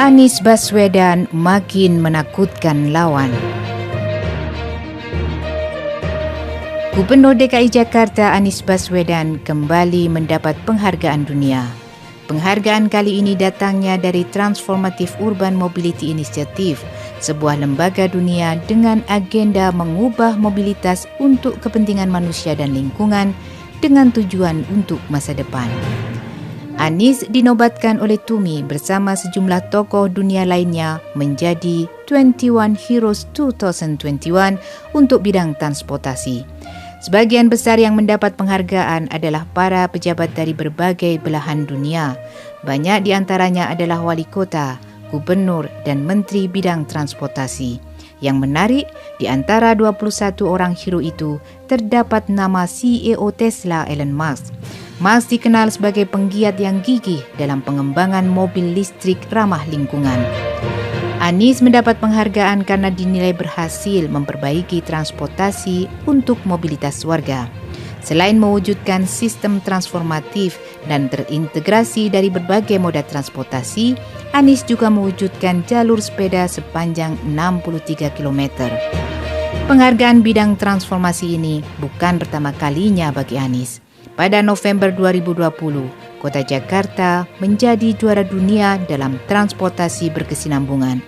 Anies Baswedan makin menakutkan lawan. Gubernur DKI Jakarta Anies Baswedan kembali mendapat penghargaan dunia. Penghargaan kali ini datangnya dari Transformative Urban Mobility Initiative, sebuah lembaga dunia dengan agenda mengubah mobilitas untuk kepentingan manusia dan lingkungan dengan tujuan untuk masa depan. Anies dinobatkan oleh TUMI bersama sejumlah tokoh dunia lainnya menjadi 21 Heroes 2021 untuk bidang transportasi. Sebagian besar yang mendapat penghargaan adalah para pejabat dari berbagai belahan dunia. Banyak di antaranya adalah wali kota, gubernur dan menteri bidang transportasi. Yang menarik, di antara 21 orang hero itu terdapat nama CEO Tesla Elon Musk. Musk dikenal sebagai penggiat yang gigih dalam pengembangan mobil listrik ramah lingkungan. Anies mendapat penghargaan karena dinilai berhasil memperbaiki transportasi untuk mobilitas warga. Selain mewujudkan sistem transformatif dan terintegrasi dari berbagai moda transportasi, Anies juga mewujudkan jalur sepeda sepanjang 63 km. Penghargaan bidang transformasi ini bukan pertama kalinya bagi Anies. Pada November 2020, Kota Jakarta menjadi juara dunia dalam transportasi berkesinambungan.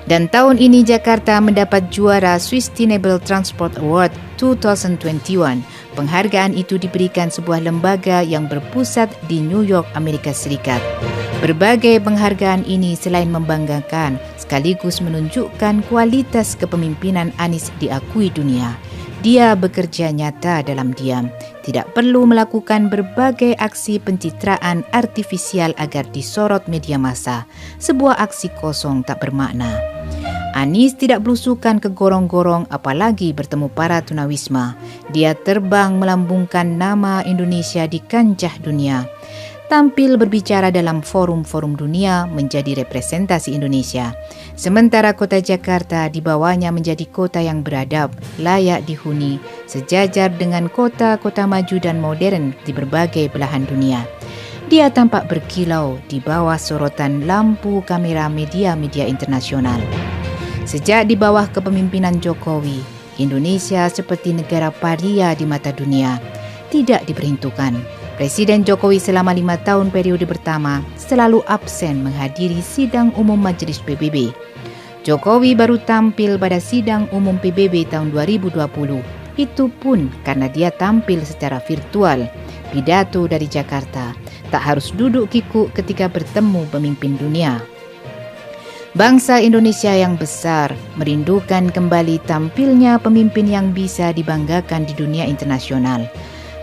Dan tahun ini Jakarta mendapat juara Sustainable Transport Award 2021. Penghargaan itu diberikan sebuah lembaga yang berpusat di New York, Amerika Serikat. Berbagai penghargaan ini selain membanggakan, sekaligus menunjukkan kualitas kepemimpinan Anies diakui dunia. Dia bekerja nyata dalam diam, tidak perlu melakukan berbagai aksi pencitraan artifisial agar disorot media massa. Sebuah aksi kosong tak bermakna. Anies tidak belusukan ke gorong-gorong apalagi bertemu para tunawisma. Dia terbang melambungkan nama Indonesia di kancah dunia. Tampil berbicara dalam forum-forum dunia menjadi representasi Indonesia. Sementara kota Jakarta dibawanya menjadi kota yang beradab, layak dihuni, sejajar dengan kota-kota maju dan modern di berbagai belahan dunia. Dia tampak berkilau di bawah sorotan lampu kamera media-media internasional. Sejak di bawah kepemimpinan Jokowi, Indonesia seperti negara paria di mata dunia, tidak diperhitungkan. Presiden Jokowi selama 5 tahun periode pertama selalu absen menghadiri sidang umum Majelis PBB. Jokowi baru tampil pada sidang umum PBB tahun 2020. Itu pun karena dia tampil secara virtual. Pidato dari Jakarta, tak harus duduk kikuk ketika bertemu pemimpin dunia. Bangsa Indonesia yang besar merindukan kembali tampilnya pemimpin yang bisa dibanggakan di dunia internasional.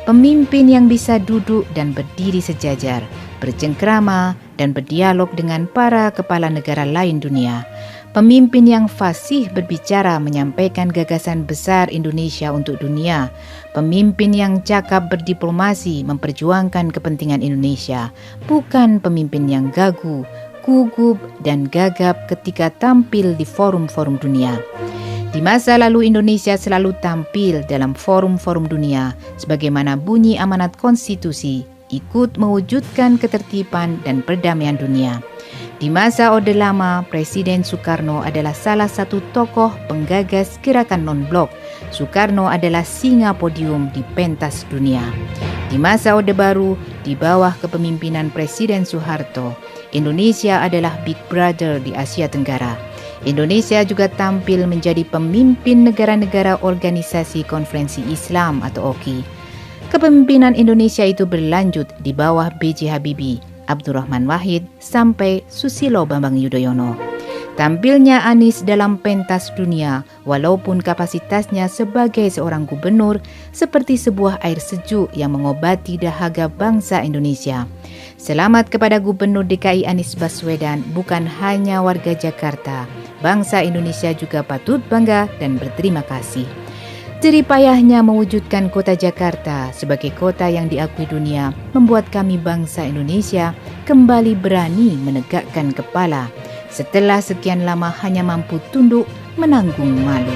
Pemimpin yang bisa duduk dan berdiri sejajar, bercengkrama dan berdialog dengan para kepala negara lain dunia. Pemimpin yang fasih berbicara menyampaikan gagasan besar Indonesia untuk dunia. Pemimpin yang cakap berdiplomasi memperjuangkan kepentingan Indonesia. Bukan pemimpin yang gagu, gugup dan gagap ketika tampil di forum-forum dunia. Di masa lalu Indonesia selalu tampil dalam forum-forum dunia sebagaimana bunyi amanat konstitusi, ikut mewujudkan ketertiban dan perdamaian dunia. Di masa Orde Lama, Presiden Soekarno adalah salah satu tokoh penggagas gerakan non-blok. Soekarno adalah singa podium di pentas dunia. Di masa Orde Baru, di bawah kepemimpinan Presiden Soeharto, Indonesia adalah Big Brother di Asia Tenggara. Indonesia juga tampil menjadi pemimpin negara-negara Organisasi Konferensi Islam atau OKI. Kepemimpinan Indonesia itu berlanjut di bawah B.J. Habibie, Abdurrahman Wahid, sampai Susilo Bambang Yudhoyono. Tampilnya Anies dalam pentas dunia, walaupun kapasitasnya sebagai seorang gubernur, seperti sebuah air sejuk yang mengobati dahaga bangsa Indonesia. Selamat kepada Gubernur DKI Anies Baswedan, bukan hanya warga Jakarta. Bangsa Indonesia juga patut bangga dan berterima kasih. Jerih payahnya mewujudkan kota Jakarta sebagai kota yang diakui dunia membuat kami bangsa Indonesia kembali berani menegakkan kepala setelah sekian lama hanya mampu tunduk menanggung malu.